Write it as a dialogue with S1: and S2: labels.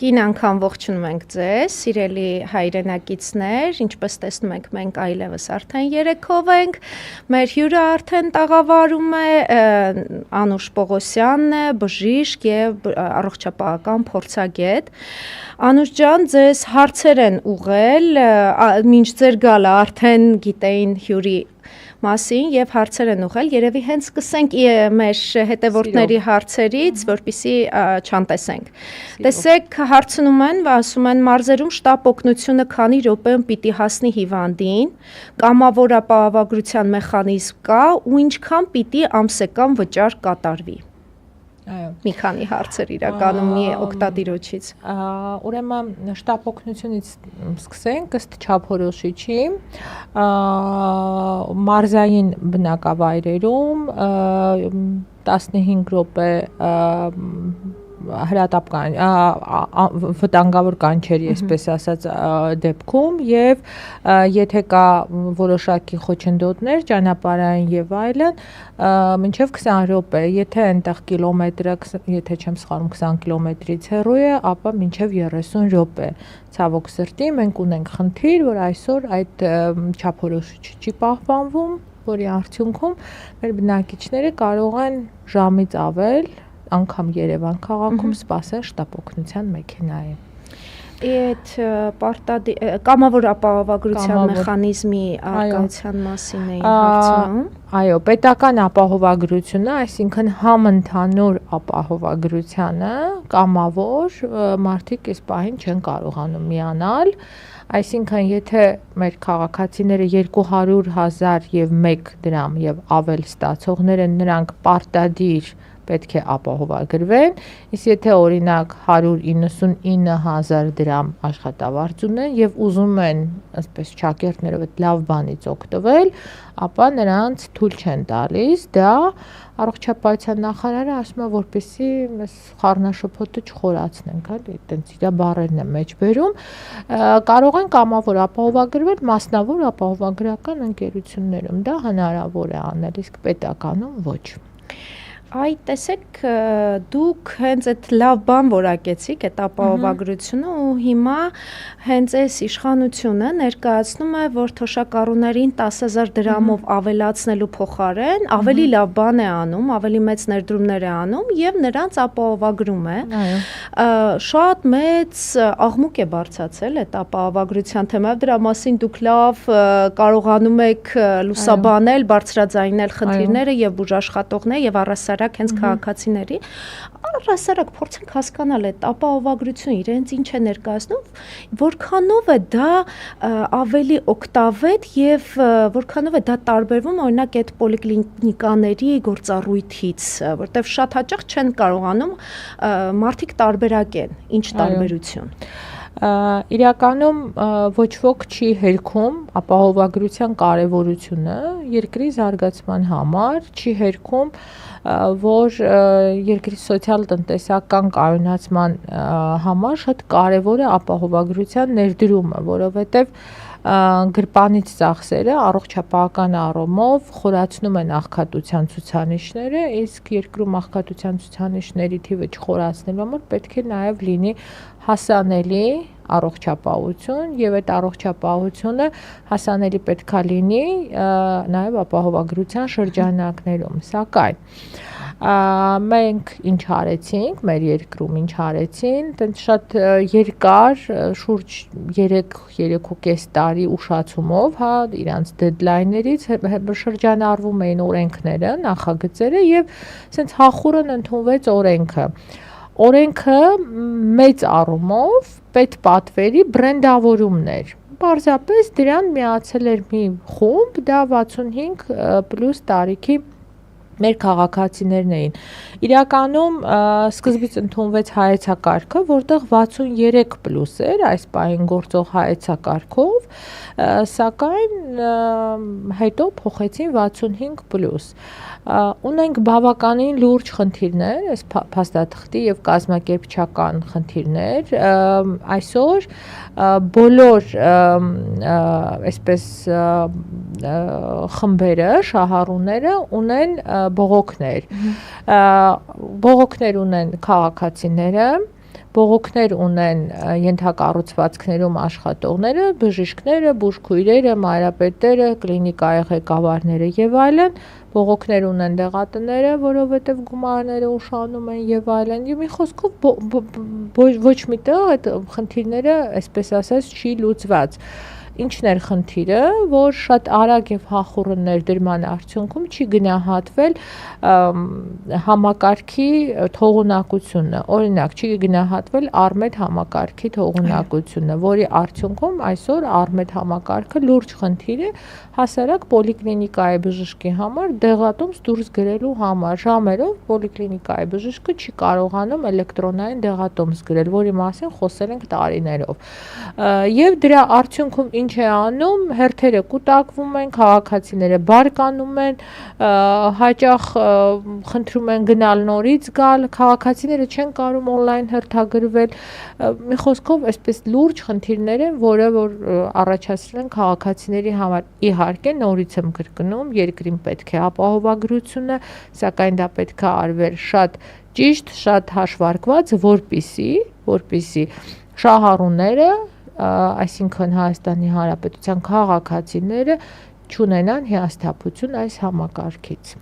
S1: Կին անգամ ողջունում ենք ձեզ, սիրելի հայրենակիցներ, ինչպես տեսնում եք, մենք այլևս արդեն երեքով ենք, մեր հյուրը արդեն տաղավարում է, Անուշ Պողոսյանն է, բժիշկ և առողջապահական փորձագետ։ Անուշ ջան, ձեզ հարցեր են ուղղել, մինչ ձեր գալը արդեն գիտեին հյուրի մասին եւ հարցեր են ուղղել, երևի հենց սկսենք մեր հետևորդների հարցերից, որպեսզի չանտեսենք։ Տեսեք, հարցնում են, ասում են մարզերում շտապ օգնությունը քանի րոպեում պիտի հասնի հիվանդին, կամավոր ապահովագրության մեխանիզմ կա ու ինչքան պիտի ամսական վճար կատարվի։ Մի քանի հարցեր իրականում մի օգտատիրոջից։
S2: Ուրեմն շտապ օգնությունից սկսենք, ըստ չափորոշիչի, մարզային բնակավայրերում 15 րոպե հրատապ վտանգավոր կանչերի, այսպես ասած, դեպքում եւ եթե կա որոշակի խոչընդոտներ, ճանապարհային եւ այլն, մինչեւ 20 րոպե, եթե այնտեղ կիլոմետրը, եթե չեմ սխալվում, 20 կիլոմետրից հեռու է, ապա մինչեւ 30 րոպե։ Ցավոք սրտի, մենք ունենք խնդիր, որ այսօր այդ չափորոշիչը չի պահպանվում, որի արդյունքում մեր բնակիչները կարող են ժամից ավել անգամ Երևան քաղաքում սպասել շտապ օգնության մեքենայի։
S1: Այդ կամավոր ապահովագրության մեխանիզմի արկայության մասին էին հարցնում։
S2: Այո, պետական ապահովագրությունը, այսինքն համընդհանուր ապահովագրությանը կամավոր մարդիկ այս պահին չեն կարողանում միանալ, այսինքն եթե մեր քաղաքացիները 200,000 եւ 1 դրամ եւ ավել ստացողներ են, նրանք պարտադիր պետք է ապահովագրվեն, իսկ եթե օրինակ 199,000 դրամ աշխատավարձ ունեն եւ ուզում են, այսպես ճակերտներով այդ լավ բանից օգտվել, ապա նրանց թույլ չեն տալիս, դա առողջապահության նախարարը ասում է, որպեսզի մեզ խառնաշփոթը չխորացնենք, այլ այդտենց իր բառերն է մեջ բերում, կարող են կամավոր ապահովագրվել մասնավոր ապահովագրական ընկերություններում, դա հնարավոր է անել, իսկ պետականում ոչ։
S1: Այ տեսեք, դուք հենց այդ լավ բան որակեցիք, այդ ապահովագրությունը ու հիմա հենց այս իշխանությունը ներկայացնում է, որ թոշակառուներին 10,000 դրամով ավելացնելու փոխարեն ավելի լավ բան է անում, ավելի մեծ ներդրումներ է անում եւ նրանց ապահովագրում է։ Շատ մեծ աղմուկ է բարձրացել այդ ապահովագրության թեմայով, դրա մասին դուք լավ կարողանում եք լուսաբանել, բարձրաձայնել խնդիրները եւ բուժաշխատողներ եւ առասարակ հենց քաղաքացիների, առասարակ փորձենք հասկանալ այդ ապահովագրությունը իրենց ինչ է ներկայացնում, որքանով է դա ավելի օգտավետ եւ որքանով է դա տարբերվում օրինակ այդ պոլիկլինիկաների գործառույթից, որտեղ շատ հաճախ չեն կարողանում մարդիկ տարբերակեն, ինչ տարբերություն։
S2: Իրականում ոչ ոք չի հերքում ապահովագրության կարևորությունը երկրի զարգացման համար, չի հերքում, որ երկրի սոցիալ-տնտեսական կայունացման համար շատ կարևոր է ապահովագրության ներդրումը, որովհետև գրպանից ծախսերը առողջապահական առումով խորացնում են աղքատության ցուցանիշները, իսկ երկրում աղքատության ցուցանիշների թիվը չխորացնելու համար պետք է նաև լինի հասանելի առողջապահություն եւ այդ առողջապահությունը հասանելի պետքա լինի նաև ապահովագրության շրջանակներում, սակայն մենք ինչ արեցինք, մեր երկրում ինչ արեցին, տենց շատ երկար, շուրջ 3.5 տարի ուշացումով, հա, իրանց դեդլայներից շրջանառվում էին օրենքները, նախագծերը եւ սենց հախուռն ընդունվեց օրենքը։ Օրենքը մեծ առումով պետպատվերի բրենդավորումներ։ Պարզապես դրան միացել էր մի խումբ, դա 65+ տարիքի մեր քաղաքացիներն էին։ Իրականում սկզբից ընդունվեց հայեցակարգը, որտեղ 63+ էր այս պահին գործող հայեցակարգով, սակայն հետո փոխեցին 65+։ Ունենք բավականին լուրջ խնդիրներ, այս փաստաթղթի եւ կազմակերպչական խնդիրներ, այսօր բոլոր այսպես խմբերը, շահառուները ունեն բողոքներ։ Բողոքներ ունեն քաղաքացիները, բողոքներ ունեն ենթակառուցվածքներում աշխատողները, բժիշկները, բուժքույրերը, մանրապետերը, կլինիկայի ղեկավարները եւ այլն, բողոքներ ունեն դեղատները, որովհետեւ գումարները ուշանում են եւ այլն։ Եվ մի խոսքով ոչ միտեղ այդ խնդիրները, այսպես ասած, չի լուծված։ Ինչն էր խնդիրը, որ շատ արագ եւ հախուռ ներդրման արդյունքում չի գնահատվել համակարգի թողունակությունը, օրինակ չի գնահատվել Արմեդ համակարգի թողունակությունը, որի արդյունքում այսօր Արմեդ համակարգը լուրջ խնդիր է հասարակ պոլիկլինիկայի բժշկի համար դեղատոմս դուրս գրելու համար, ժամերով պոլիկլինիկայի բժիշկը չի կարողանում էլեկտրոնային դեղատոմս գրել, որի մասին խոսել ենք տարիներով։ Եվ դրա արդյունքում ինչ է անում, հերթերը կուտակվում են, քաղաքացիները բարկանում են, հաճախ խնդրում են գնալ նորից գալ, քաղաքացիները չեն կարում on-line հերթագրվել, մի խոսքով այսպես լուրջ խնդիրներ են, որը որ առաջացրել են քաղաքացիների համար։ Իհարկե նորից եմ կրկնում, երկրին պետք է ապահովագրությունը, սակայն դա պետք է արվեր շատ ճիշտ, շատ հաշվարկված, որպիսի շահառուները, այսինքն Հայաստանի Հանրապետության քաղաքացիները չունենան հիասթափություն այս համակարգից։